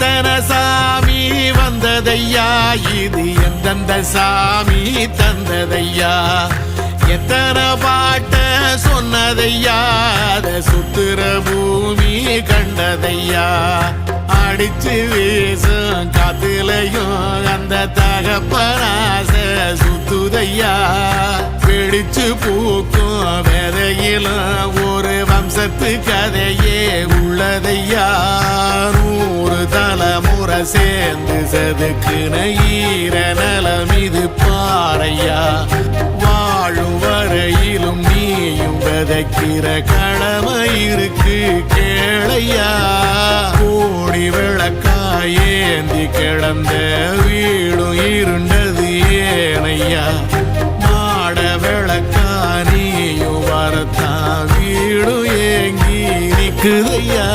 எத்தனை சாமி வந்ததையா, இது எந்தெந்த சாமி தந்ததையா, எத்தனை பாட்ட சொன்னதையா, அத சுத்துற பூமி கண்டதையா, அடிச்சு வீசும் காத்துலையும் அந்த தகப்பனாச சுத்துதையா, பிடிச்சு பூக்கும் விதையிலும் ஒரு வம்சத்து கதையே உள்ளதையா, 100 தலைமுறை சேர்ந்து செதுக்குன ஈர நலம் இது பாறையா, வாழும் வரையிலும் நீயும் விதைக்கிற கடமை இருக்கு கேளையா, கோடி விளக்காயேந்தி கிடந்த வீடும் இருண்டது ஏனையா, மாட விளக்கா நீயும் வரத்தான் வீடும் ஏங்கி நிக்குதையா.